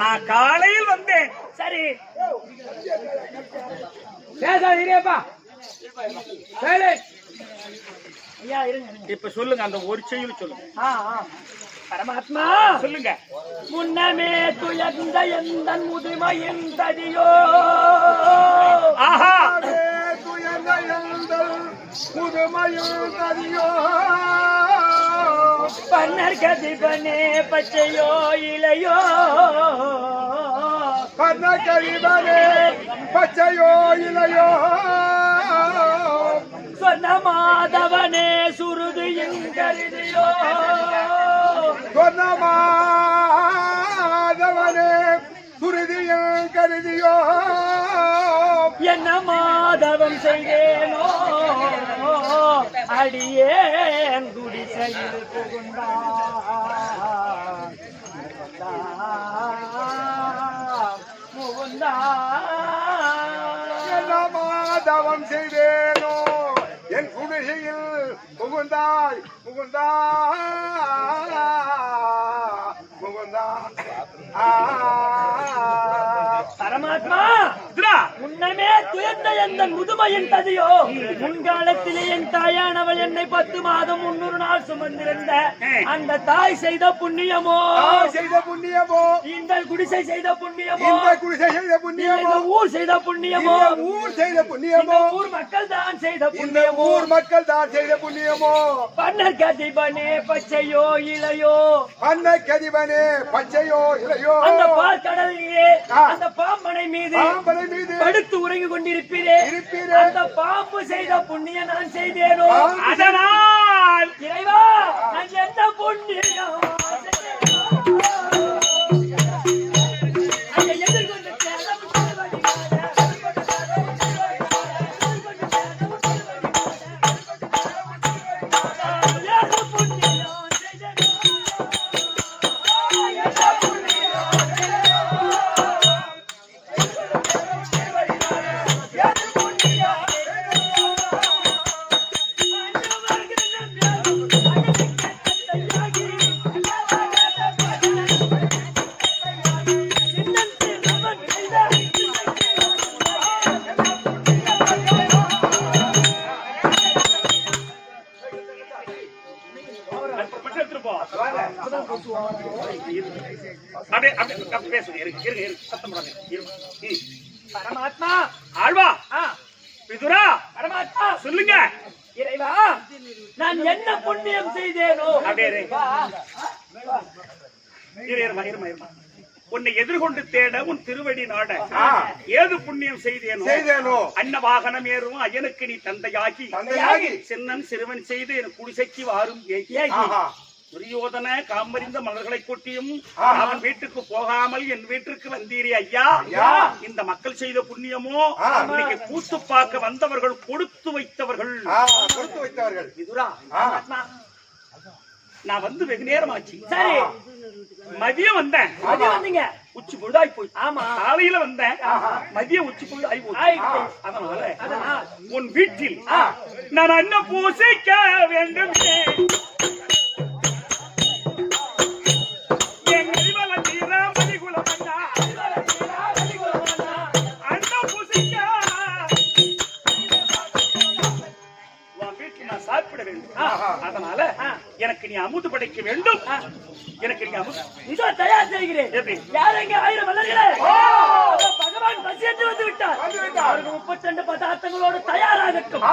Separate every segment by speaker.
Speaker 1: நான் காலையில் வந்தேன்.
Speaker 2: சரி ஐயா இருங்க.
Speaker 1: இப்ப சொல்லுங்க, அந்த ஒரு செயல் சொல்லுங்க.
Speaker 2: பரமாத்மா
Speaker 1: சொல்லுங்க.
Speaker 2: முன்னமே துயர்ந்த எந்த முதுமையின் ததியோ.
Speaker 1: ஆஹா,
Speaker 3: துயர்ந்த எந்த முதுமையின் ததியோ.
Speaker 2: பன்னர் கதிபனே பச்சையோ இளையோ.
Speaker 3: பன்னர் கதிபனே பச்சையோ இளையோ.
Speaker 2: சொன்ன மாதவனே சுருது எங்கருதியோ.
Speaker 3: சொன்ன மாதவனே சுருதியும் கருதியோ.
Speaker 2: என்ன மாதவம் செய்தேனோ அடியேன் குடிசையில் முகுந்தா.
Speaker 3: என்ன மாதவம் செய்தேனோ என் குடிசையில் முகுந்தாய் முகுந்தா முகுந்தா.
Speaker 2: பரமாத்மா முன்னமே துயர்ந்த எந்த முதுமையின் ததியோ. முன்காலத்திலே என் தாயானவள் என்னை 10 மாதம் 300 நாள் சுமந்திருந்த அந்த தாய் செய்த புண்ணியமோ.
Speaker 3: செய்த புண்ணியமோ.
Speaker 2: இந்த குடிசை செய்த புண்ணியமோ.
Speaker 3: இந்த குடிசை செய்த புண்ணியமோ.
Speaker 2: ஊர் செய்த புண்ணியமோ.
Speaker 3: ஊர் செய்த புண்ணியமோ.
Speaker 2: ஊர் மக்கள் தான் செய்த
Speaker 3: இந்த
Speaker 2: புண்ணியமோ.
Speaker 3: ஊர் மக்கள் தான் செய்த புண்ணியமோ.
Speaker 2: பன்னர் கதிபனே பச்சையோ இளையோ.
Speaker 3: பன்னர் கதிபனே பச்சையோ இளையோ.
Speaker 2: அந்த பாற்கடலிலே அந்த பாம்பனை மீது படுத்து உறங்கிக் கொண்டிருப்பீரே. அந்த பாம்பு செய்த புண்ணிய நான் செய்தேனோ.
Speaker 1: அதனால்
Speaker 2: இறைவா நான் என்ன புண்ணியம் பரமாத்மா
Speaker 1: ஆழ்வா பிதுரா
Speaker 2: பரமாத்மா
Speaker 1: சொல்லுங்க.
Speaker 2: இறைவா நான் என்ன புண்ணியம் செய்தேனோ.
Speaker 1: உன்னை எதிர்கொண்டு தேட உன் திருவடி நாட ஏது புண்ணியம் செய்தேனோ. அன்ன வாகனம் ஏறும் அயனுக்கு நீ தந்தையாகி சின்னன் சிறுவன் செய்து என் குடிசைக்கு வாரும் துரியோதன காமறிந்த மலர்களை கொட்டியும் அவன் வீட்டுக்கு போகாமல் என் வீட்டிற்கு வந்தீரே ஐயா. இந்த மக்கள் செய்த புண்ணியமோ. இன்னைக்கு கூத்து பார்க்க வந்தவர்கள் கொடுத்து வைத்தவர்கள். இதுரா நான் வந்து வெகு நேரம் ஆச்சு.
Speaker 2: சரி
Speaker 1: மதியம் வந்தேன்.
Speaker 2: வந்தீங்க
Speaker 1: உச்சி பொழுதாய் போய்.
Speaker 2: ஆமா
Speaker 1: காலையில வந்தேன். மதியம் உச்சி பொழுது ஆகி போய். அதனால உன் வீட்டில் நான் அன்ன பூசைக்க வேண்டும். அதனால எனக்கு நீ அமுது படைக்க வேண்டும். எனக்கு நீ அமுது
Speaker 2: இதோ தயார் செய்கிறேன். யாரெங்க 1000 மலர்களே. பகவான் பசியென்று வந்து விட்டார். 32 பதார்த்தங்களோடு தயாராகட்டும்.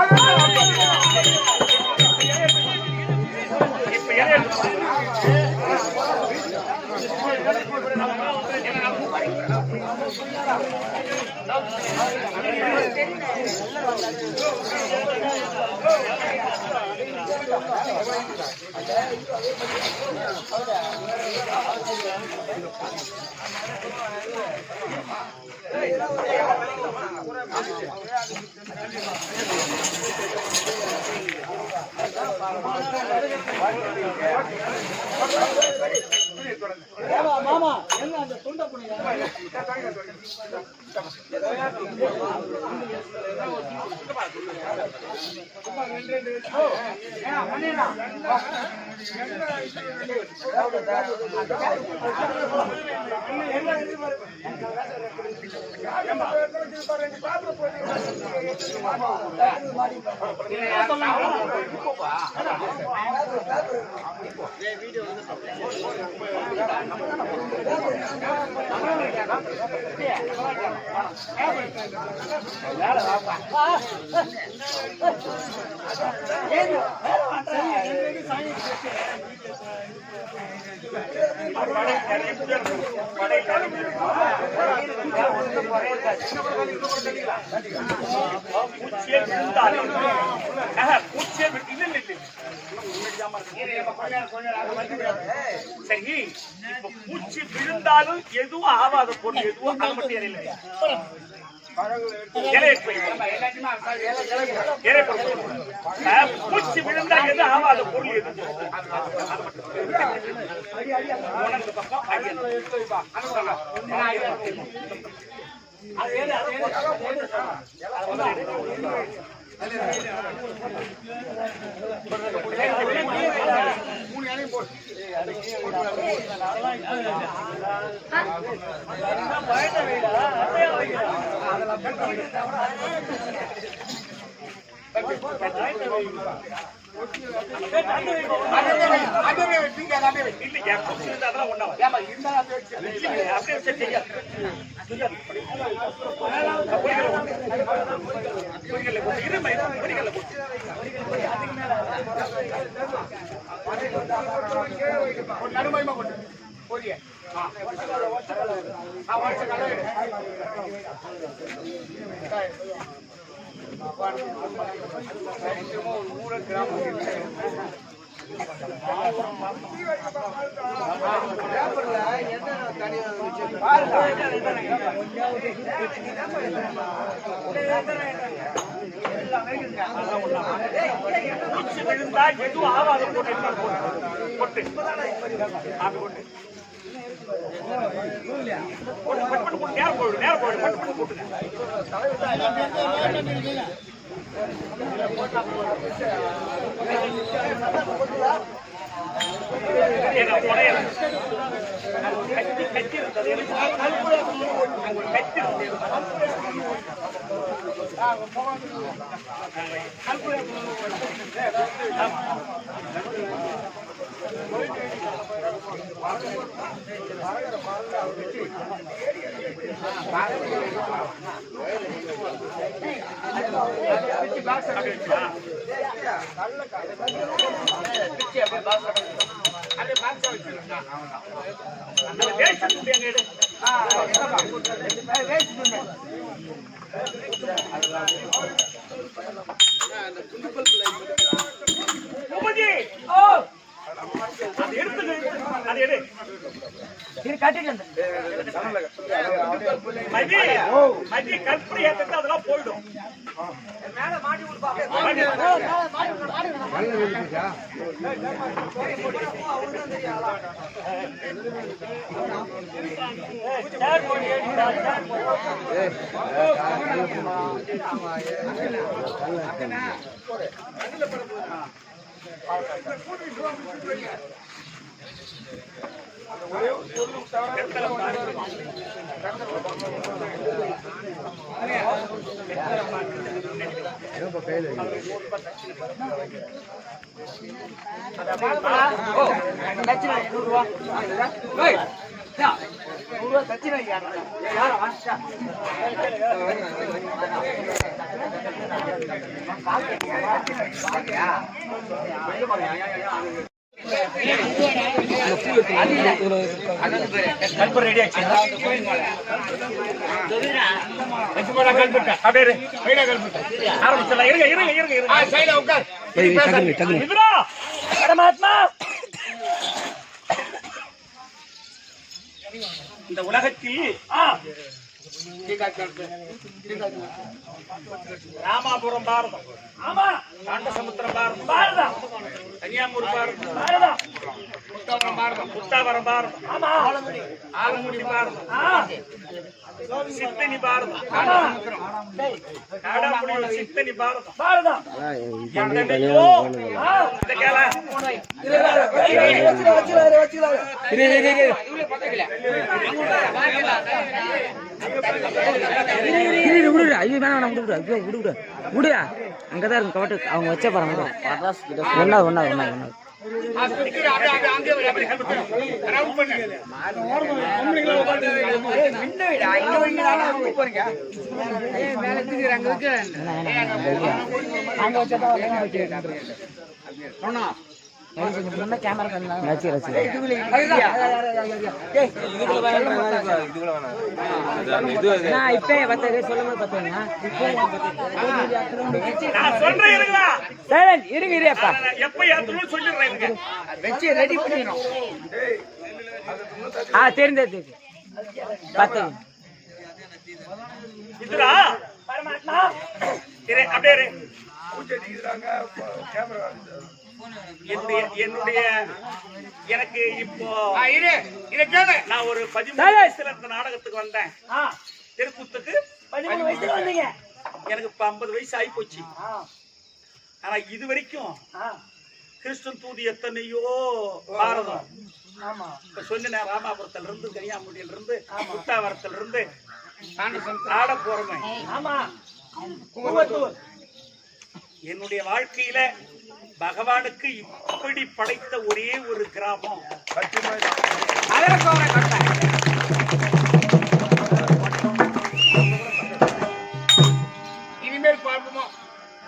Speaker 2: மாமா என்ன அந்த துண்ட புனியா
Speaker 1: சரி, இப்ப பூச்சி விழுந்தாலும் எதுவும் ஆகாத பொருள் எதுவும் அதை மட்டும் இலையில பூச்சி விழுந்தா எது ஆகாத பொருள் எது பக்கம் விழுந்தா எதுவும் ஆகாத போட்டு நேரம் போட்டு கட்டி இருந்தது கற்பனை ஏற்றது அதெல்லாம் போயிடும். இந்த உலகத்தில் ராமாபுரம் பாரதம், காண்டசமுத்திரம் பாரதம், கன்னியாகுமரி பாரதம், முத்தாவரம் பாரதம்,
Speaker 2: ஆமா
Speaker 1: ஆலங்குடி பாரதம்,
Speaker 2: ஆ
Speaker 1: சித்தனி பாரதம்,
Speaker 2: ஆமா டேய்
Speaker 1: காடாமுடியூர் சித்தனி பாரதம்.
Speaker 2: பாரதம்
Speaker 1: எத்தனையோ
Speaker 2: ஆ
Speaker 1: இந்த கேள
Speaker 4: விடுடா அங்கதான் இருக்கும் கவட்டு அவங்க வச்ச பாருங்க ஒன்னாவது முன்ன கேமரா இப்ப பத்தது சொல்லும்போது பார்த்தீங்கன்னா
Speaker 1: நான் சொல்றேன் இருங்களா,
Speaker 4: இருங்க இருப்பா
Speaker 1: எப்ப ஏத்தணும்னு சொல்லிடுறேன் இருங்க.
Speaker 4: தெரிஞ்சது பத்தது
Speaker 1: இதுடா
Speaker 2: பரமாத்மா
Speaker 1: இரு, அப்படியே இரு. என்னுடைய எனக்கு இப்போ நான் ஒரு 13 வயசுல இந்த நாடகத்துக்கு வந்தேன்.
Speaker 2: ஆ
Speaker 1: தெருக்கூத்துக்கு
Speaker 2: 13 வயசுல வந்தீங்க
Speaker 1: எனக்கு இப்ப 50 வயசு ஆகி போச்சு.
Speaker 2: ஆ
Speaker 1: ஆனா இது வரைக்கும்
Speaker 2: ஆ
Speaker 1: கிருஷ்ணன் தூது எத்தனையோ பாரதம்
Speaker 2: ஆமா
Speaker 1: இப்ப சொன்னேன். ராமாபுரத்துல இருந்து, கன்னியாகுமரியில இருந்து, முத்தாவரத்துல இருந்து ஆட போறேன்.
Speaker 2: ஆமா கூவத்தூர்
Speaker 1: என்னுடைய வாழ்க்கையில பகவானுக்கு இப்படி படைத்த ஒரே ஒரு கிராமம் இனிமேல் பார்ப்போமா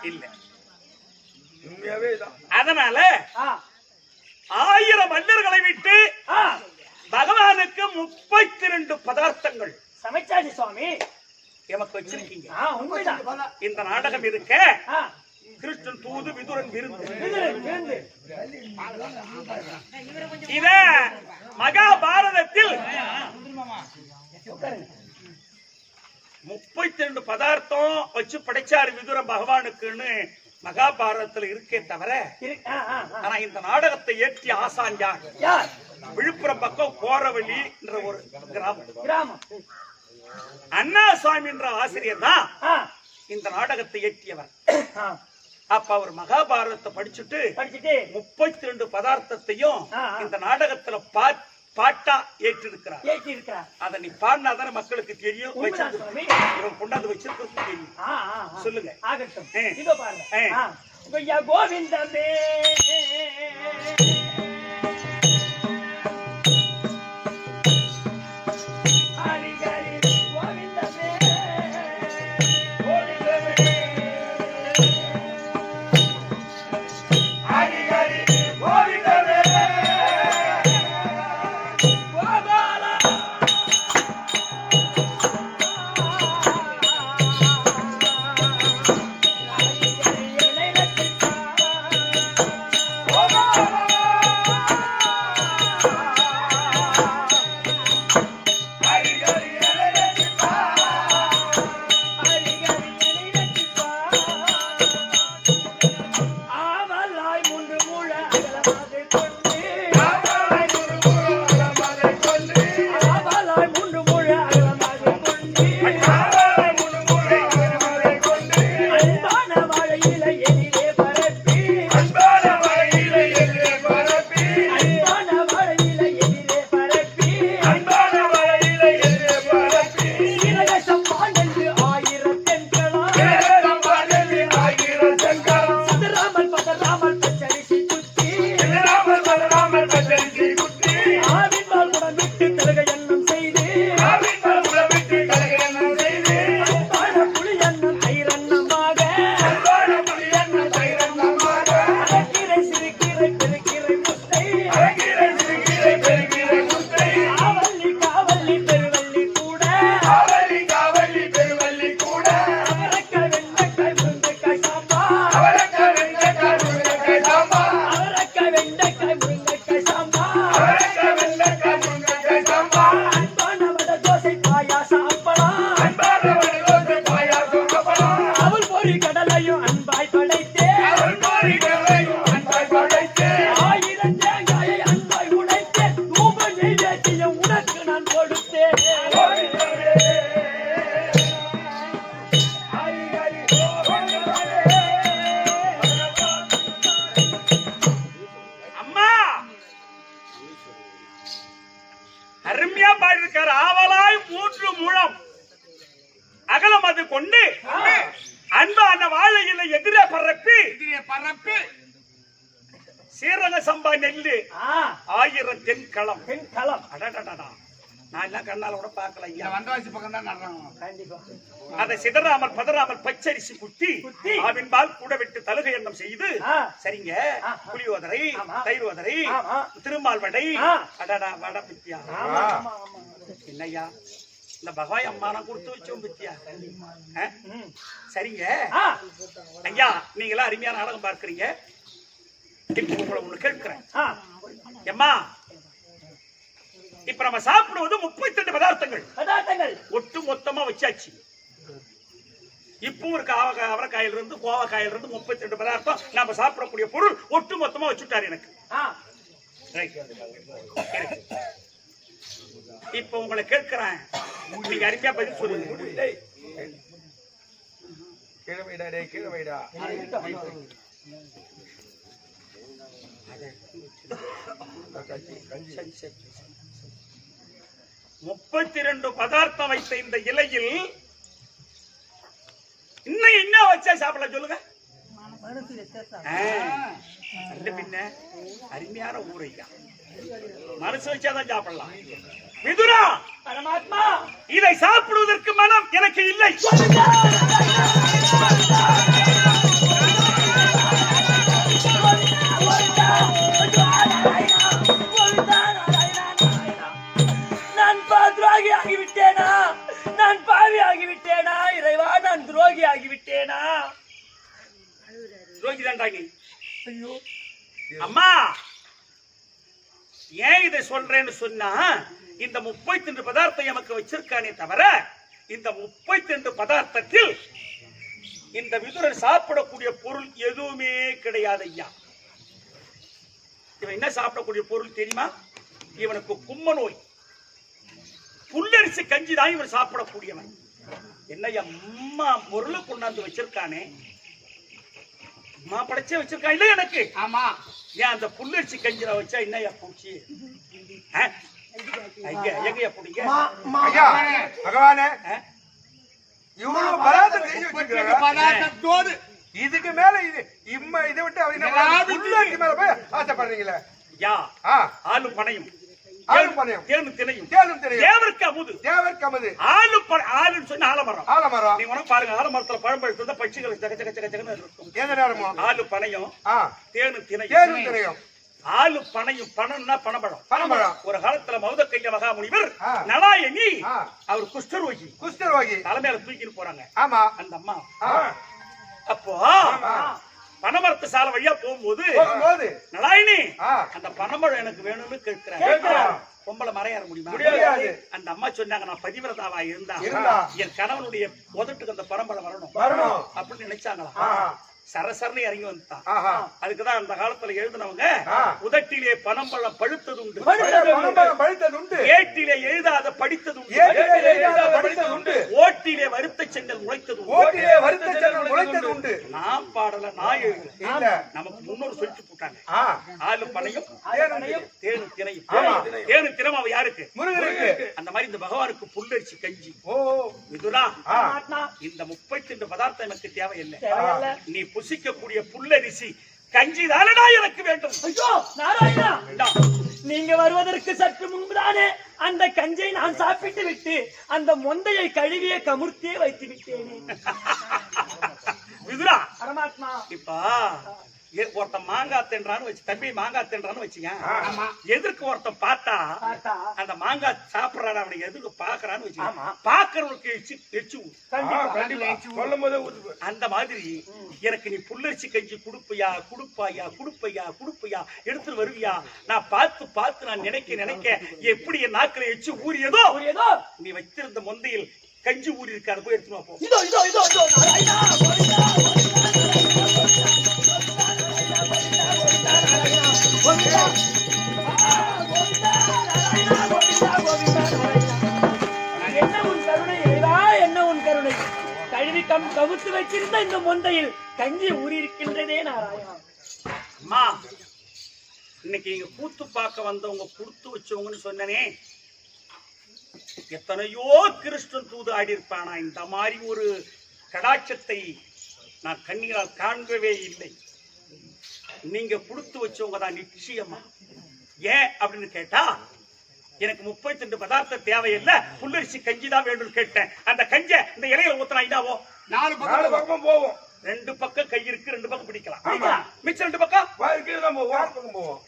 Speaker 1: இல்ல.
Speaker 3: உண்மையாவே இதான்.
Speaker 1: அதனால
Speaker 2: ஆ
Speaker 1: 1000 மன்னர்களை விட்டு
Speaker 2: ஆ
Speaker 1: பகவானுக்கு 32 பதார்த்தங்கள்
Speaker 2: சமைச்சாச்சு சுவாமி
Speaker 1: எமக்கு வச்சிருக்கீங்க.
Speaker 2: ஆ உண்மைதான்
Speaker 1: இந்த நாடகம் இருக்க
Speaker 2: ஆ
Speaker 1: கிருஷ்ணன் தூது, விதுரன் விருந்து.
Speaker 2: விருந்து
Speaker 1: இத மகாபாரதத்தில் 32 பதார்த்தம் வச்சு படைச்சாரு விதுரன் பகவானுக்குன்னு மகாபாரதத்துல இருக்கே தவிர, ஆனா இந்த நாடகத்தை ஏற்றி ஆசான் யார்?
Speaker 2: யார்?
Speaker 1: விழுப்புரம் பக்கம் கோரவள்ளி என்ற ஒரு
Speaker 2: கிராமம்.
Speaker 1: அண்ணா சுவாமி என்ற ஆசிரியர் தான்
Speaker 2: ஆ
Speaker 1: இந்த நாடகத்தை ஏற்றியவர்.
Speaker 2: ஆ
Speaker 1: அப்ப அவர் மகாபாரதத்தை படிச்சுட்டு 32 பதார்த்தத்தையும் இந்த நாடகத்துல பாட்டா ஏற்றிருக்கிறார். அதை நீ பாடினாதான மக்களுக்கு தெரியும், இவன் கொண்டாந்து வச்சிருக்கிறது தெரியும். சொல்லுங்க.
Speaker 2: கோவிந்தமே கொடுத்தேன்
Speaker 1: அம்மா அருமையா பாடிருக்காரு. ஆவலாய் 3 முழம் அகலம் அது கொண்டு அன்பான வாழையில எதிரே பரப்பி சீரக சம்பா நெல்லு 1000 தென்களம். அடடடடா, நான் எல்லாம் கண்ணால கூட பார்க்கல ஐயா.
Speaker 3: வந்தவாசி பக்கம் தான் நடுறாங்க.
Speaker 2: கண்டிப்பா
Speaker 1: அதை சிதறாமல் பதறாமல் பச்சரிசி குத்தி ஆவின் பால் கூட விட்டு தலுகை எண்ணம் செய்து சரிங்க. புளியோதரை, தயிரோதரை, திருமால் வடை, அடடா வடை பித்தியா. என்னய்யா இந்த பகவாய் அம்மா கொடுத்து வச்சோம் பித்தியா. சரிங்க ஐயா, நீங்களா அருமையான நாடகம் பார்க்கிறீங்க. இப்ப உங்களை ஒண்ணு கேட்கிறேன் எம்மா. இப்ப நம்ம சாப்பிடுவது 32 பதார்த்தங்கள் ஒட்டு மொத்தமா வச்சாச்சு. இப்போ ஒரு அவரைக்காயில இருந்து கோவக்காயில இருந்து 32 பதார்த்தம் நாம சாப்பிடக்கூடிய பொருள் ஒட்டு மொத்தமா வச்சுட்டாரு எனக்கு. இப்ப உங்களை கேட்கிறேன், நீங்க அருமையா பதில் சொல்லுங்க.
Speaker 3: கீழே வைடா.
Speaker 1: 32 பதார்த்தம் வைத்த இந்த இலையில் இன்னும் என்ன வச்சா சாப்பிடலாம் சொல்லுங்க. பின்ன அருமையான ஊரையா மனசு வச்சாதான் சாப்பிடலாம். மிதுரா,
Speaker 2: பரமாத்மா,
Speaker 1: இதை சாப்பிடுவதற்கு மனம் எனக்கு இல்லை.
Speaker 2: நான் துரோகி ஆகிவிட்டேனா? நான் பாவி ஆகிவிட்டேனா? இறைவா, நான் துரோகி ஆகிவிட்டேனா?
Speaker 1: துரோகி தான்டா நீ. அம்மா, ஏன் இதை சொல்றேன்னு சொன்னா, இந்த 32 பதார்த்தம் எமக்கு வச்சிருக்கானே தவிர இந்த 32 பதார்த்தத்தில் இந்த விதுரர் சாப்பிடக்கூடிய பொருள் எதுவுமே கிடையாது ஐயா. இவன் என்ன சாப்பிடக்கூடிய பொருள் தெரியுமா? இவனுக்கு கும்ம நோய், புல்லரிசி கஞ்சி தான் இவன் சாப்பிடக்கூடியவன். என்னையா அம்மா பொருளை கொண்டாந்து வச்சிருக்கானே, அம்மா படைச்சே வச்சிருக்கான் இல்ல எனக்கு.
Speaker 3: ஆமா,
Speaker 1: ஏன் அந்த புல்லரிசி கஞ்சில வச்சா என்னையா பூச்சி? எங்கயா பிடிங்க
Speaker 3: பகவானே, இவ்வளவு பதார்த்தத்தோடு இதுக்கு மேல இது இதை விட்டு அவங்க மேல போய் ஆசைப்படுறீங்களே.
Speaker 1: யா ஆளு பனையும் தேனும் தினையும் தேவருக்கு அமுது ஆளுன்னு சொன்ன ஆலமரம். நீங்க உனக்கு பாருங்க, ஆலமரத்துல பழம் பழுத்து பட்சிகள் சக சக சக சகன்னு இருக்கும். ஆளு பனையும் தேனும் தினையும். ஆளு பனையும், பணம்னா பனம்பழம். ஒரு காலத்துல மௌதக்கைய மகாமுனிவர் நலாயணி அவர் குஷ்டரோகி தலைமையில தூக்கிட்டு போறாங்க. அந்த அம்மா அப்போ பனமரத்து சாலை வழியா போகும்போது நலாயினி அந்த பனம்பழம் எனக்கு வேணும்னு கேட்கிறாங்க. பொம்பளை மறையாற முடியுமா? அந்த அம்மா சொன்னாங்க, நான் பதிவிரதாவா இருந்தா என் கணவனுடைய உதட்டுக்கு அந்த பனம்பழம் வரணும் அப்படின்னு நினைச்சாங்களா. சரசரன்னு இறங்கி வந்துட்டான். அதுக்குதான் அந்த காலத்துல எழுதினவங்க உதட்டிலே பனம்பழம் பழுத்தது உண்டு, ஏட்டிலே எழுதாத படித்தது உண்டு, ஓட்டிலே வருத்த செங்கல் முளைத்தது உண்டு. நான் பாடல, நான் எழுத நமக்கு முன்னோர் சொல்லிட்டு போட்டாங்க. ஆளு பனையும் தேனும் தினையும். அவ யாருக்கு? அந்த மாதிரி இந்த பகவானுக்கு புல்லரிசி கஞ்சி. மிதுரா, இந்த 32 பதார்த்தம் எனக்கு தேவையில்லை. நீ புசிக்கக்கூடிய புல்லரிசி கஞ்சி தானடா எனக்கு வேண்டும்.
Speaker 2: ஐயோ நாராயணா, நீங்க வருவதற்கு சற்று முன்புதானே அந்த கஞ்சை நான் சாப்பிட்டு விட்டு அந்த மொந்தையை கழுவிய கமுர்த்தியே வைத்து விட்டேனே.
Speaker 1: விதுரா,
Speaker 2: பரமாத்மா,
Speaker 1: இப்ப ஒருத்தன் மாங்காய் தின்றான்னு வச்சு, தம்பி மாங்காய் தின்றான்னு வச்சுங்க, எதிர்க்கு ஒருத்தன் பார்த்தா அந்த மாங்காய் சாப்பிடறான், அவனை எதிர்க்கு பாக்குறான்னு வச்சுக்க, பாக்குறவனுக்கு எச்சு அந்த மாதிரி எனக்கு நீ புல்லரிசி கஞ்சி குடுப்பையா எடுத்துட்டு வருவியா? நான் பார்த்து நான் நினைக்க எப்படி என் நாக்கில எச்சு ஊறியதோ நீ வைத்திருந்த மொந்தையில் கஞ்சி ஊறி இருக்காரு, போய் எடுத்துமா போ.
Speaker 2: Govinda, Govinda, Govinda, Govinda, Govinda, Govinda, Govinda, கவுத்து வச்சிருந்த இந்த மொந்தையில் கஞ்சி ஊறி இருக்கின்றதே நாராயணா.
Speaker 1: அம்மா, இன்னைக்கு இங்க கூத்து பார்க்க வந்தவங்க கொடுத்து வச்சவங்கன்னு சொன்னனே, எத்தனையோ கிறிஸ்டன் தூது ஆடி இருப்பானா. இந்த மாதிரி ஒரு கடாட்சத்தை நான் கண்ணீரால் காண்பவே இல்லை. நீங்க கொடுத்து வச்சவங்க தான் நிச்சயமா. ஏன் அப்படின்னு கேட்டா, எனக்கு 32 பதார்த்தம் தேவையில்லை, புல்லரிசி கஞ்சி தான் வேண்டும் கேட்டேன். அந்த கஞ்சை இந்த இலையில ஊத்தினா இதாவோ 4 பக்கம் போவோம். 2 பக்கம் கை இருக்கு, 2 பக்கம் பிடிக்கலாம். மிச்சம் 2 பக்கம் போவோம்.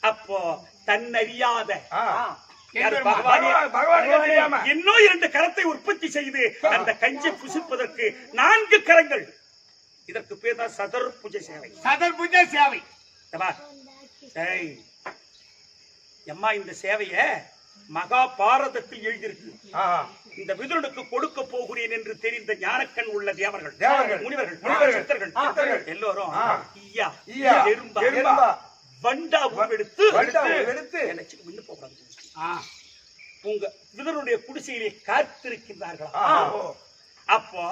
Speaker 1: அப்போ தன்னறியாத இன்னும் 2 கரத்தை உற்பத்தி செய்து அந்த கஞ்சி புசிப்பதற்கு 4 கரங்கள். இதற்கு பேர் தான் சதர் பூஜை சேவை. சதர் பூஜை சேவை. அம்மா, இந்த சேவைய மகாபாரதத்தில் எழுதியிருக்கு. இந்த விதுரனுக்கு கொடுக்க போகிறேன் என்று தெரிந்த ஞானக்கண் உள்ள தேவர்கள், முனிவர்கள், சித்தர்கள் எல்லோரும் எறும்பா வண்டா எடுத்து போகிறாங்க. உங்க விதுரனுடைய குடிசையிலே காத்திருக்கின்றார்களா? அப்போ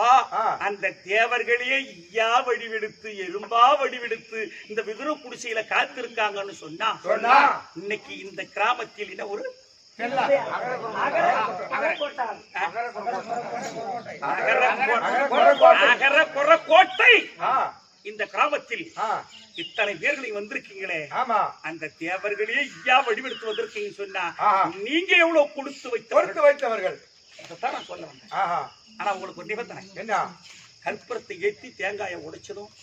Speaker 1: அந்த தேவர்களே ஐயா வடிவெடுத்து எறும்பா வடிவெடுத்து இந்த விதுர குடிசையில காத்திருக்காங்கன்னு சொன்னா, இன்னைக்கு இந்த கிராமத்தில் என்ன ஒரு கோட்டை, இந்த கிராமத்தில் இத்தனை பேர்களை வந்திருக்கீங்களே, அந்த தேவர்களே ஐயா வடிவெடுத்து வந்திருக்கீங்க சொன்னா நீங்க எவ்வளவு கொடுத்து வைத்தவர்கள் நான் சொல்ல வந்தேன். ஆனா உங்களுக்கு ஒரு நிபந்தனை என்ன? கற்பூரத்தை ஏற்றி தேங்காயை உடைச்சதும்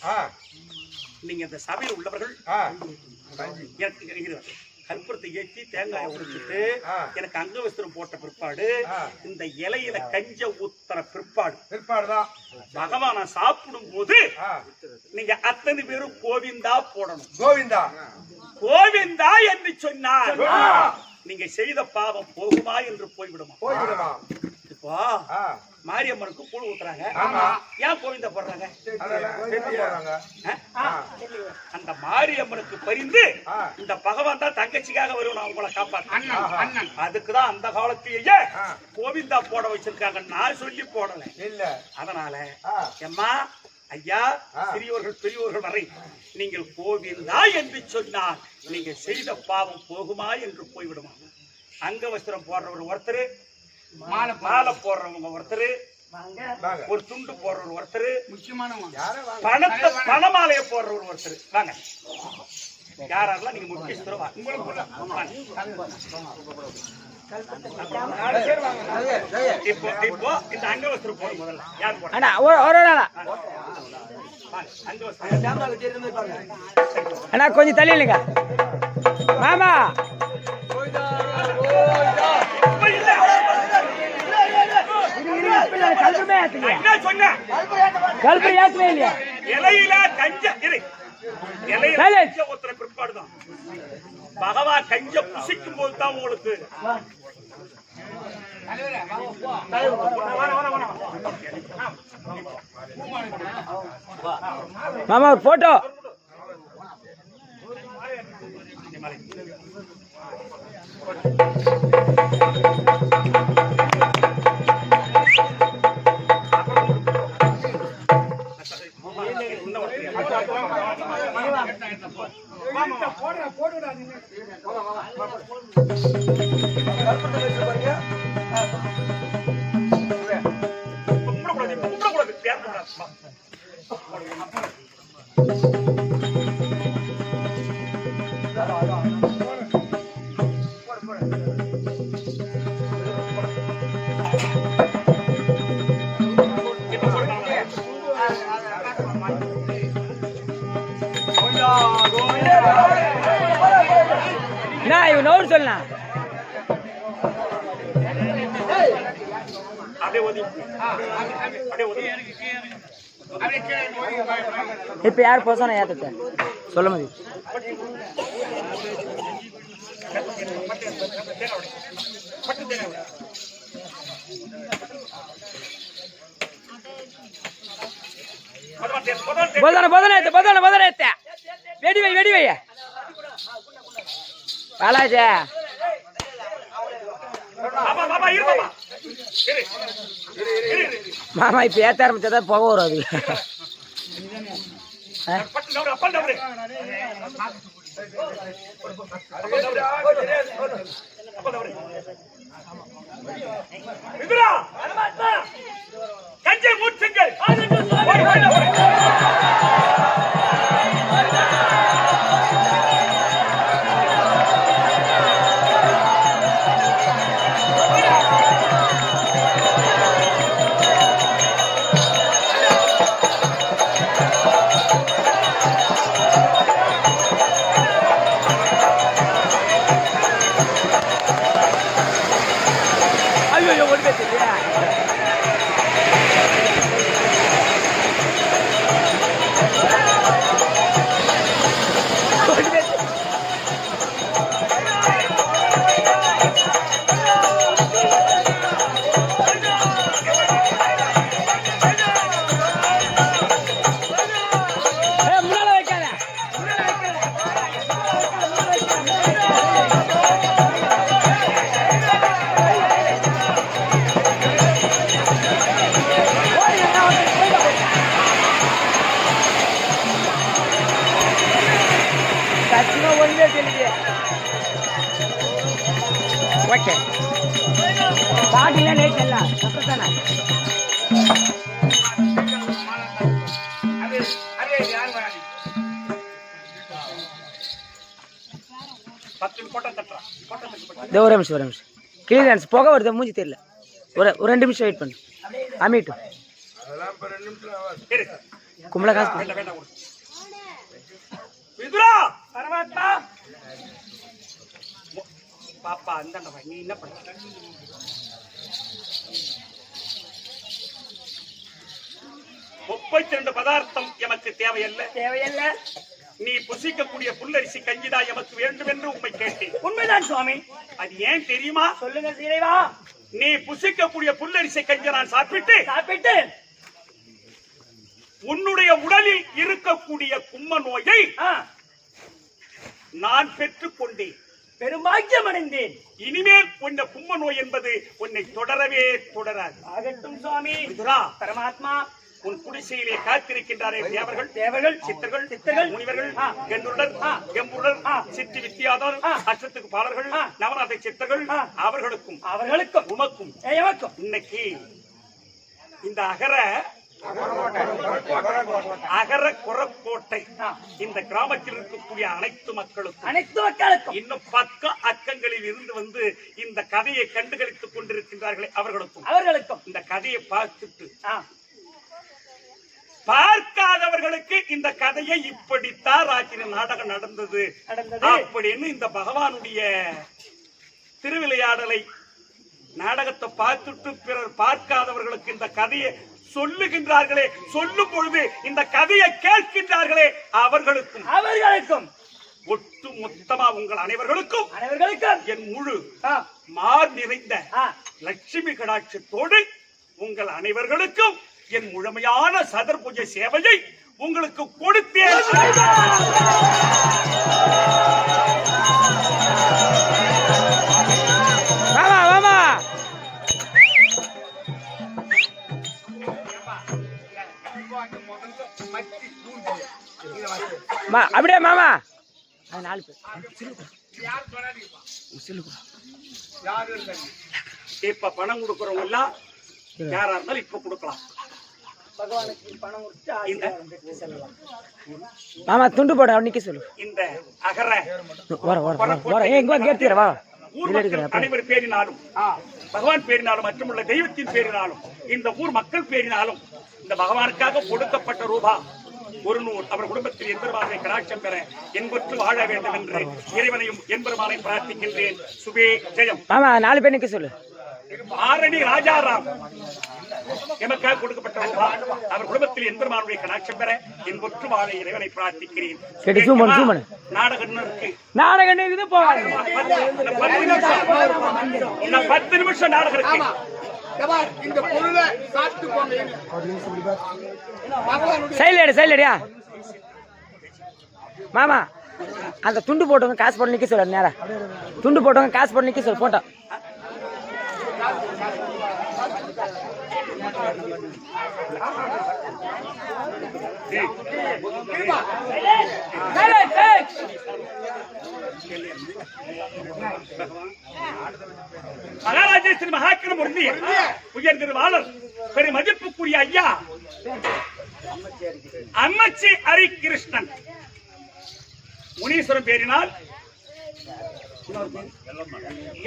Speaker 1: நீங்க இந்த சபையில் உள்ளவர்கள் கற்பூரத்தை ஏற்றி தேங்காயை உடைச்சிட்டு எனக்கு அங்கவஸ்திரம் போட்ட பிற்பாடு இந்த இலையில கஞ்ச ஊத்துற பிற்பாடுதான் பகவான சாப்பிடும் போது நீங்க அத்தனை பேரும் கோவிந்தா போடணும். கோவிந்தா என்று சொன்னால் நீங்க செய்த பாவம் போகுமா என்று போய்விடுமா? இப்போ மாரியம்மனுக்கு கூழ் ஊத்துறாங்க, ஏன் கோவிந்தா போடுறாங்க? அந்த மாரியம்மனுக்கு பரிந்து இந்த பகவான் தான் தங்கச்சிக்காக வருவன் உங்களை காப்பாற்ற. அதுக்குதான் அந்த காலத்திலேயே கோவிந்தா போட வச்சிருக்காங்க. நான் சொல்லி போடல. அதனால எம்மா ஐயா, சிறியோர்கள் பெரியோர்கள் வரை நீங்கள் கோவிந்தா என்று சொன்னால் நீங்க செய்த பாவம் போகுமா என்று போய்விடுமா? அங்கவஸ்திரம் போடுறவர் ஒருத்தர், மாலை போடுறவங்க ஒருத்தர், ஒரு துண்டு போடுறவர் ஒருத்தர், பணமாலைய போடுறவர் ஒருத்தர். வாங்க, யாரெல்லாம் நீங்க முக்கியஸ்தரோ இப்போ இந்த அங்கவஸ்திரம் போடும் முதல்ல யார் போடுற?
Speaker 4: அண்ணா கொஞ்சம் தள்ளி இல்லைங்க மாமா.
Speaker 1: இலையில கஞ்ச ஊத்துற பிற்பாடுதான் பகவான் கஞ்ச புசிக்கும் போதுதான் உங்களுக்கு
Speaker 4: மாமா ஒரு போட்டோ. இவனோடு சொல்லலாம். இப்ப யார் போசான ஏத்த சொல்ல முடியும். வெடி வை வெடி வை பாலாஜா
Speaker 1: பாப்பா பாப்பா இரு பாப்பா
Speaker 4: மாமா இப்ப ஏத்த ஆரம்பிச்சாதான் புகை வரும் அது
Speaker 1: பட்டு டவுரு அப்பா டவுரு விதுரா கஞ்சை மூச்சுங்கள்
Speaker 4: ஐயோ ஒன்று தெரியா ஓகே பாட்டில லேட் இல்ல அப்பதானே ஒரு நிமிஷம் கிளியரன்ஸ் புகை வருது மூஞ்சி தெரியல ஒரு 2 நிமிஷம் வெயிட் பண்ணு அமிட்டு கும்பல காசு
Speaker 1: விதுரா பரமாத்மா பாப்பா அந்தாண்ட நீ என்ன பண்ண 32 பதார்த்தம் எமக்கு தேவையல்ல நீ புசிக்கக்கூடிய புல்லரிசி கஞ்சிதா எமக்கு வேண்டும் என்று உண்மை கேட்டேன்.
Speaker 2: உண்மைதான் சுவாமி.
Speaker 1: அது ஏன் தெரியுமா?
Speaker 2: சொல்லுங்க இறைவா.
Speaker 1: நீ புசிக்கக்கூடிய புல்லரிசி கஞ்சி நான் சாப்பிட்டு உன்னுடைய உடலில் இருக்கக்கூடிய கும்ம நோயை நான் பெற்றுக் கொண்டேன்,
Speaker 2: பெரும்பாக்கியம் அடைந்தேன்.
Speaker 1: இனிமேல் உன்ன கும்ம நோய் என்பது உன்னை தொடரவே தொடராது.
Speaker 2: ஆகட்டும் சுவாமி.
Speaker 1: பரமாத்மா உன் குடிசையிலே காத்திருக்கின்றாரே தேவர்கள் சித்தர்கள் முனிவர்கள் எம்புருடர் சித்தி வித்தியாதர் அச்சத்துக்கு பாலர்கள் நவநாத சித்தர்கள் அவர்களுக்கும் உமக்கும் இன்னைக்கு இந்த அகர குரக்கோட்டை இந்த கிராமத்தில் இருக்கக்கூடிய அனைத்து மக்களுக்கும் இன்னும் பக்கம் அக்கங்களில் இருந்து வந்து இந்த கதையை கண்டுகளித்துக் கொண்டிருக்கின்றார்களே அவர்களுக்கும் இந்த கதையை பார்த்துட்டு பார்க்காதவர்களுக்கு இந்த கதையை இப்படித்தான் ராத்திரி நாடகம் நடந்தது அப்படின்னு இந்த பகவானுடைய திருவிளையாடலை நாடகத்தை பார்த்துட்டு பிறர் பார்க்காதவர்களுக்கு இந்த கதையை சொல்லுகின்றார்களே, சொல்லும் பொழுது இந்த கதையை கேட்கின்றார்களே அவர்களுக்கும் ஒட்டு மொத்தமா உங்கள் அனைவர்களுக்கும் என் முழு மார் நிறைந்த லட்சுமி கடாட்சத்தோடு உங்கள் அனைவர்களுக்கும் என் முழுமையான சதர் பூஜை சேவையை உங்களுக்கு கொடுத்தேன்.
Speaker 4: அப்படியே மாமா
Speaker 1: இப்ப பணம் கொடுக்கறவங்க எல்லாம் யாரா இருந்தாலும் இப்ப கொடுக்கலாம்.
Speaker 4: மாமா துண்டு போட நிக்க சொல்லு.
Speaker 1: இந்த அகர அனைவர் பேரினாலும் பகவான் பேரினாலும் மற்றுமுள்ள தெய்வத்தின் பேரினாலும் இந்த ஊர் மக்கள் பேரினாலும் இந்த பகவானுக்காக கொடுக்கப்பட்ட ரூபா 100 அவர் குடும்பத்தில் எம்பெருமானை கடாட்சம் பெற என்பற்று வாழ வேண்டும் என்று இறைவனையும் எம்பெருமானை பிரார்த்திக்கின்றேன். சுபே ஜெயம்.
Speaker 4: மாமா 4 பேர் நிக்க சொல்லு.
Speaker 1: ஆரணி ராஜாராம் எமக்காக கொடுக்கப்பட்ட ரூபா அவர் குடும்பத்தில் எம்பெருமானுடைய கடாட்சம் பெற என்பற்று வாழ இறைவனை பிரார்த்திக்கிறேன்.
Speaker 4: நாடகம் இருக்குது போவாங்க.
Speaker 1: 10 நிமிஷம் நாடகம் இருக்கு.
Speaker 3: இந்த பொருளை சாப்பிட்டு போங்க.
Speaker 4: சைலடியா மாமா அந்த துண்டு போட்டவங்க காசு போட்டு நிக்க சொல்ல நேரம் துண்டு போட்டவங்க காசு போட்டு நிக்க சொல்ல போட்டோம்
Speaker 1: மகாராஜேஸ்வரி மகாக்கிரம் உறுதிய உயர் திருவாளர் பெரும் மதிப்புக்குரிய ஐயா அம்மச்சி ஹரிகிருஷ்ணன் முனீஸ்வரன் பேரினால்,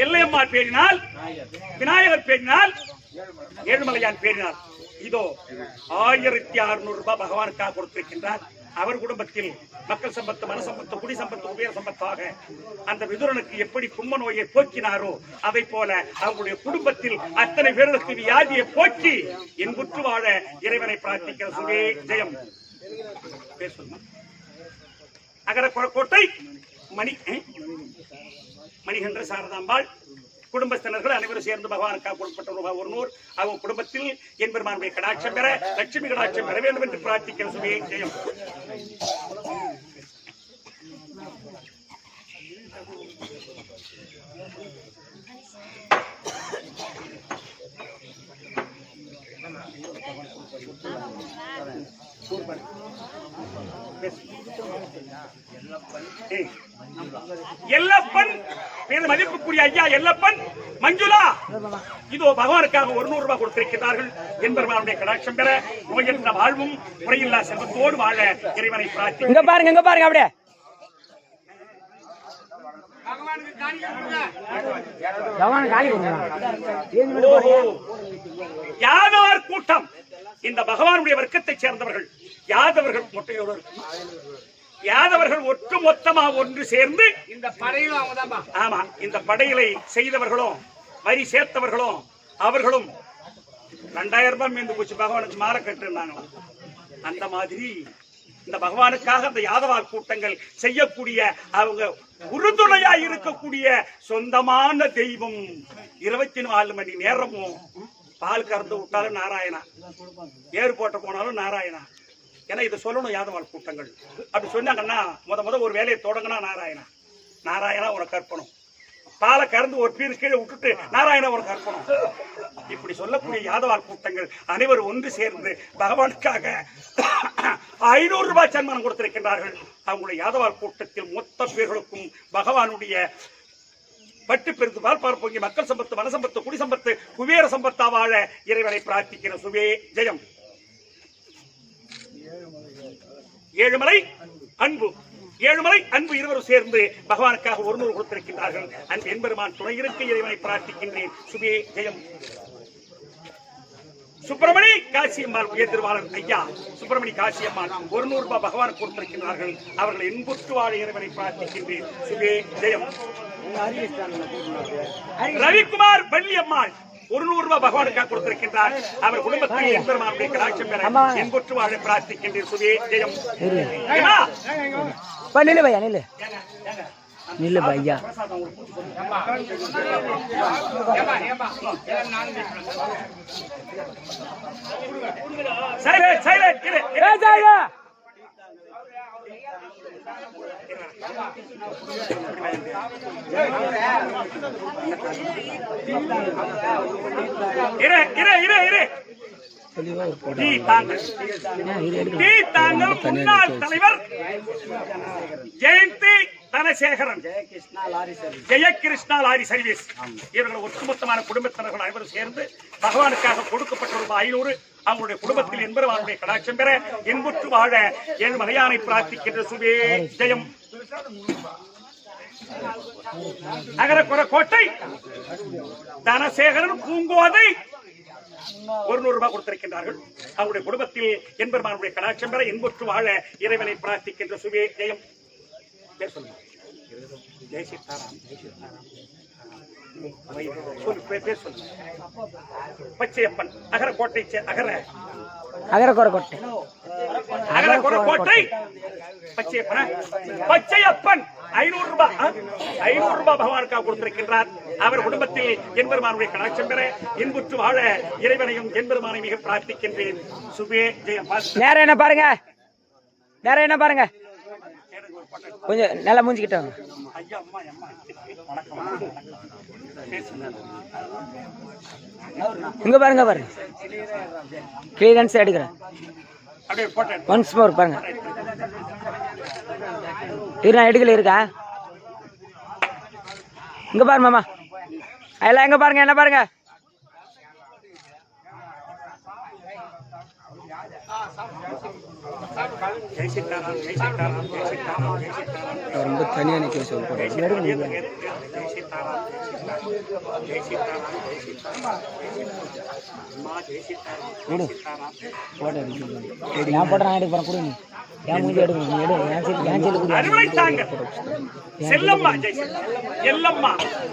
Speaker 1: எல்லையம்மா பேரினால், விநாயகர் பேரினால், ஏழுமலையான் பேரினால் இதோ 1600 ரூபாய் பகவானுக்காக கொடுத்திருக்கின்றார். அவர் குடும்பத்தில் மக்கள் சம்பத்து, மனசம்பத்து, குடி சம்பத்து, உபய சம்பத்தாக அந்த விதுரனுக்கு எப்படி கும்ப நோயை போக்கினாரோ அதை போல அவங்களுடைய குடும்பத்தில் அத்தனை பேருக்கு வியாதியை போக்கி என்புற்று வாழ இறைவனை பிரார்த்திக்கிற சுவே ஜெயம். அகர கோட்டை மணிகண்ட சாரதாம்பாள் குடும்பத்தினர்கள் அனைவரும் சேர்ந்து பகவானுக்காக கொடுக்கப்பட்ட ரூபாய் 100 அவங்க குடும்பத்தில் என்பெருமானுடைய கடாட்சம் பெற, லட்சுமி கடாட்சம் பெற வேண்டும் என்று பிரார்த்திக்கிற சுவே ஜெயம். எல்லப்பன் மதிப்புக்குரிய ஐயா எல்லப்பன் மஞ்சுளா இதோ பகவானுக்காக 100 ரூபாய் கொடுத்திருக்கிறார்கள். என்பெருமானுடைய கடாட்சம் பெற, நோயற்ற வாழ்வும் முறையில்லா செல்வத்தோடு வாழ இறைவனை பிரார்த்தி.
Speaker 4: இங்க பாருங்க, இங்க பாருங்க, அப்படியே
Speaker 1: யாதவர் கூட்டம் இந்த பகவானுடைய வர்க்கத்தைச் சேர்ந்தவர்கள். யாதவர்கள் மொட்டையோடு, யாதவர்கள் ஒட்டுமொத்தமா ஒன்று சேர்ந்து இந்த படையிலும், ஆமா, இந்த படையிலை செய்தவர்களும் வரி சேர்த்தவர்களும் அவர்களும் 2000 ரூபாய் மீந்து போச்சு பகவானுக்கு மாலை கட்டுனாங்க. அந்த மாதிரி இந்த பகவானுக்காக அந்த யாதவார் கூட்டங்கள் செய்யக்கூடிய அவங்க உறுதுணையா இருக்கக்கூடிய சொந்தமான தெய்வம் 24 மணி நேரமும் பால் கறந்து விட்டாலும் நாராயணா, ஏறு போட்ட போனாலும் நாராயணா. ஏன்னா இதை சொல்லணும் யாதவார் கூட்டங்கள். அப்படி சொன்னாங்கன்னா முத ஒரு வேலையை தொடங்கினா நாராயணா, நாராயணா ஒரு கற்பனம், பாலை கறந்து ஒரு பீர் கீழே விட்டுட்டு நாராயணா ஒரு கற்பனம். இப்படி சொல்லக்கூடிய யாதவார் கூட்டங்கள் அனைவரும் ஒன்று சேர்ந்து பகவானுக்காக 500 ரூபாய் சன்மானம் கொடுத்திருக்கின்றார்கள். அவங்களுடைய யாதவார் கூட்டத்தில் மொத்த பேர்களுக்கும் பகவானுடைய பட்டு பெருந்து பால் பார்ப்போங்க மக்கள் சம்பத்து, மனசம்பத்து, குடி சம்பத்து, குபேர சம்பத்தா வாழ இறைவனை பிரார்த்திக்கிற சுவே ஜெயம். ஏழுமலை அன்பு, ஏழுமலை அன்பு இருவரும் சேர்ந்து பகவானுக்காக 100 கொடுத்திருக்கின்றார்கள். அன்பு என்பெருமான் துணை இருக்க இறைவனை பிரார்த்திக்கின்றேன் சுவே ஜெயம். சுப்பிரமணி காசியம்மாள் உயர் திருவாளர் ஐயா சுப்பிரமணி காசியம்மாள் 100 ரூபாய் பகவான் கொடுத்திருக்கிறார்கள். அவர்கள் என்புற்று வாழ இறைவனை பிரார்த்திக்கின்றேன் சுவே ஜெயம். ரவிக்குமார் பள்ளியம்மாள் 100 ரூபாய் பகவானுக்காக கொடுத்திருக்கின்றார். அவர் குடும்பத்தில் என்பெருமானுடைய கடாட்சம் பெற என்புற்று வாழ பிரார்த்திக்கின்றேன் சுவே ஜெயம்.
Speaker 4: நில்லு பையா, நில்லு நில்லு பையா.
Speaker 1: முன்னாள் தலைவர் ஜெயந்தி தனசேகரன், ஜெயகிருஷ்ணா லாரி சர்வீஸ் இவர்கள் ஒட்டுமொத்தமான குடும்பத்தினர்கள் அனைவரும் சேர்ந்து பகவானுக்காக கொடுக்கப்பட்ட ரூபாய் 500 அவங்களுடைய குடும்பத்தில் என்பவர்களுடைய கடாட்சம் பெற என்புற்று வாழ என் மலையானை பிரார்த்திக்கின்ற சுவே ஜெயம். நகரக்குற கோட்டை தனசேகரன் பூங்கோதை 100 ரூபாய் கொடுத்திருக்கின்றார்கள். அவருடைய குடும்பத்தில் என்பெருமானுடைய கடாட்சம் பெற என்புற்று வாழ இறைவனை பிரார்த்திக்கின்ற சுவே ஜெயம். ஜெய் சீதாராம், ஜெய் சீதாராம். பச்சையப்பன் அகரக்கோட்டை, அகரக்கோட்டை பச்சையப்பன் 500 ரூபாய் பகவானுக்காக கொடுத்திருக்கின்றார். அவர் குடும்பத்தில் என்பெருமானுடைய கடாட்சம் பெற என்புற்று வாழ இறைவனையும் என்பெருமானை மிக பிரார்த்திக்கின்றேன் சுவே ஜெயம்.
Speaker 4: நேரம் என்ன பாருங்க, நேரம் என்ன பாருங்க, கொஞ்சம் நல்லா மூஞ்சிக்கிட்டாங்க.
Speaker 1: ஐயா அம்மா அம்மா வணக்கம்.
Speaker 4: இங்க பாருங்க பாருங்க கிளியரன்ஸ் எடுக்கிறேன்
Speaker 1: அப்படியே போட்டோ
Speaker 4: ஒன்ஸ் மோர் பாருங்க இரு நான் எடுக்கல இருக்கா இங்க பாரு மாமா எல்லாம் எங்க பாருங்க என்ன பாருங்க ரொம்ப தனியா நிக்க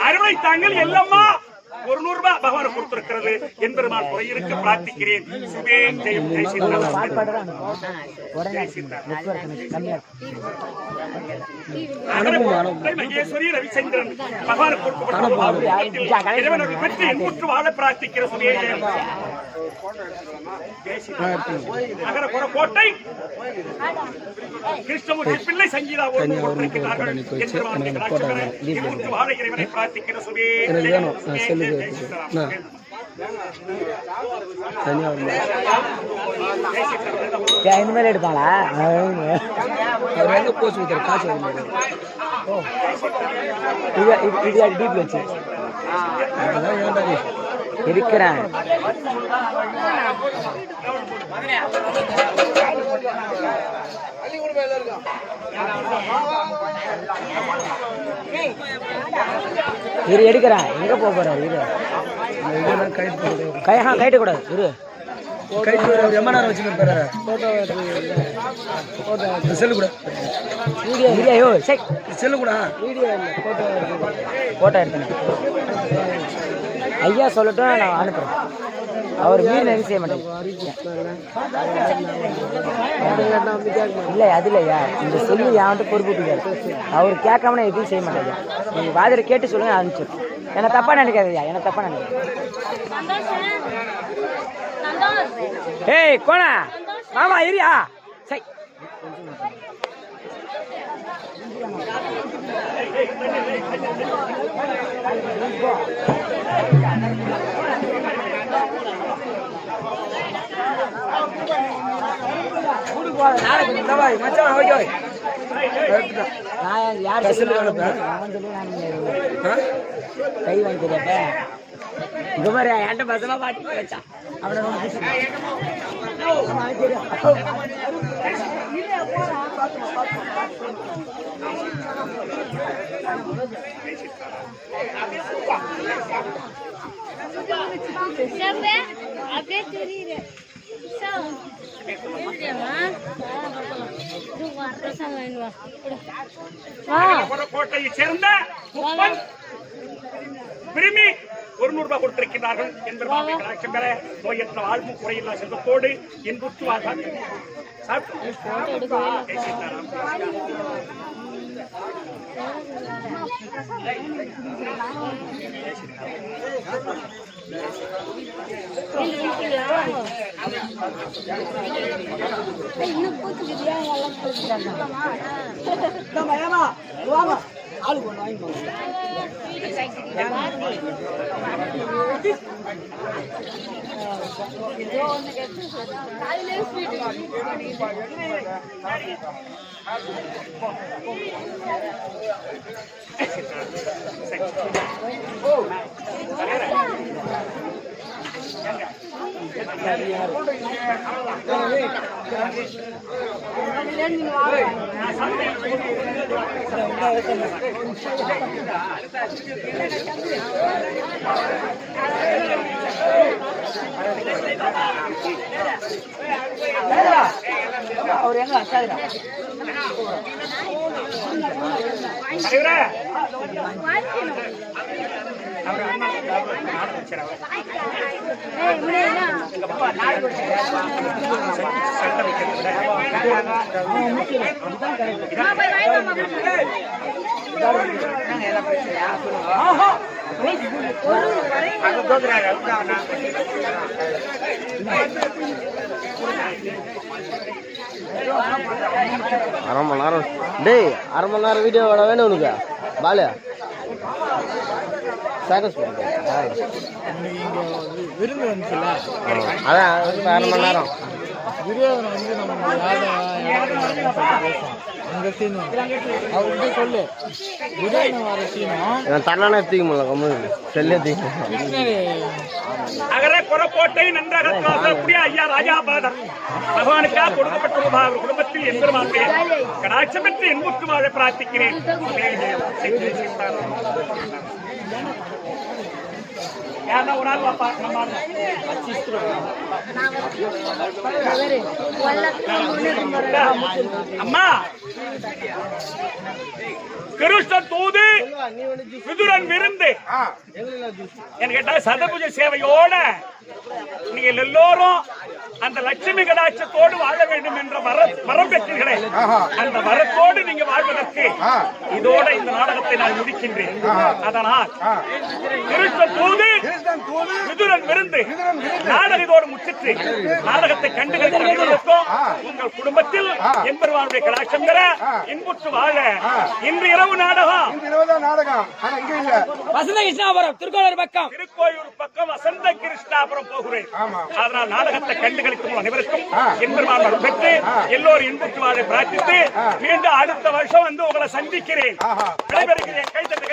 Speaker 1: அறுவடை தாங்கள் எல்லம்மா 100 ரூபாய் பகவான் கொடுத்திருக்கிறது என்பெருமான் குறையிருக்க பிரார்த்திக்கிறேன். சுபேன் ஜெயம் மகேஸ்வரி ரவிச்சந்திரன் பகவான் கொடுக்கப்பட்ட பெற்று எண்புற்று வாழ பிரார்த்திக்கிற சுபே ஜெயம் நகர கோட்டை கிருஷ்ணமூர்த்தி பிள்ளை சங்கீதா கொடுத்திருக்கிறார்கள் என்பெருமான் வாழ இறைவனை பிரார்த்திக்கிற சுபே
Speaker 4: இனிமேல் எடுப்பாங்களா போச்சு காசு டீப் வச்சு இருக்கிறேன் இரு எடுக்கிறேன் எங்க போறாரு இரு கைட்டு கூடாது இரு ரொம்ப நேரம் வச்சு செல்லு கூட வீடியோ செல்லு கூட வீடியோ போட்டோ எடுத்தேன் ஐயா சொல்லட்டும் நான் அனுப்புறேன் அவர் மீன் எதுவும் செய்ய மாட்டேன் இல்லை அது இல்லையா இந்த செல்லு யான்ட்டு பொறுப்புட்டாரு அவர் கேட்காம எதுவும் செய்ய மாட்டேங்க நீங்கள் வாதிரை கேட்டு சொல்லுங்க அனுப்பிச்சிடும் என்ன தப்பா நினைக்காதயா என்ன தப்பா நினைக்காது ஏய் கோணா மாமா இரியா சை கை வாங்கி தெரியாப்ப இங்க மாதிரி என்கிட்ட பசமா பாட்டி வச்சா அவனை
Speaker 1: கோட்டையை சேர்ந்த விரும்பி 100 ரூபாய் கொடுத்திருக்கிறார்கள் என்பதாக கலாட்சம் பெற நோயற்ற வாழ்வு குறையில்லா செல்வத்தோடு என்புற்று வாழ்வார்கள்.
Speaker 2: ஆளு கொண்டு வாங்கி அவர் எங்க அசாதுடா
Speaker 5: அரை மணி நேரம் டேய் அரை மணி நேரம் வீடியோ வேணும் உனக்கு பாலு விருந்து வந்துச்சுல
Speaker 4: அதான் 1/2 மணி நேரம்
Speaker 5: துரியோதனை வந்து நம்ம அங்க சீனு அவர்கிட்ட சொல்லு துரியோதனை வர சீனும்
Speaker 4: தன்னானே தூக்க முடியல செல்லே தூக்க
Speaker 5: கிருஷ்ணர்
Speaker 1: அகர புறக்கோட்டை நன்றாக கூடிய ஐயா ராஜாபாதர் பகவானுக்காக கொடுக்கப்பட்டுள்ள அவர் குடும்பத்தில் எம்பெருமானுடைய கடாட்சம் பெற்று என்புக்கு வாழ பிரார்த்திக்கிறேன். யாரா ஒரு ஆள் வாப்பா நம்ம அம்மா கிருஷ்ண தூது விதுரன் விருந்து என்ன கேட்டா சதபுஜ சேவையோட நீங்கள் எல்லோரும் அந்த லட்சுமி கடாட்சத்தோடு வாழ வேண்டும் என்ற வரம் பெற்றீர்களே, அந்த வரத்தோடு நீங்க வாழ்வதற்கு இதோட இந்த நாடகத்தை நான் முடிக்கின்றேன். அதனால் கிருஷ்ண தூது விதுரன் விருந்து நாடகம் இதோடு முற்றிற்று. நாடகத்தை கண்டுகளிக்கும் உங்கள் குடும்பத்தில் எம்பெருமானுடைய கடாட்சம் பெற இன்புற்று வாழ இன்று இரவு நாடகம்
Speaker 2: வசந்த கிருஷ்ணாபுரம் திருக்கோளூர் பக்கம்
Speaker 1: திருக்கோயூர் பக்கம் வசந்த கிருஷ்ணாபுரம் போகிறேன். அதனால் நாடகத்தை கண்டுகளிக்கும் அனைவருக்கும் எம்பெருமான் பெற்று எல்லோரும் இன்புற்று வாழ பிரார்த்தித்து மீண்டும் அடுத்த வருஷம் வந்து உங்களை சந்திக்கிறேன். விடைபெறுகிறேன். கைத்தட்டு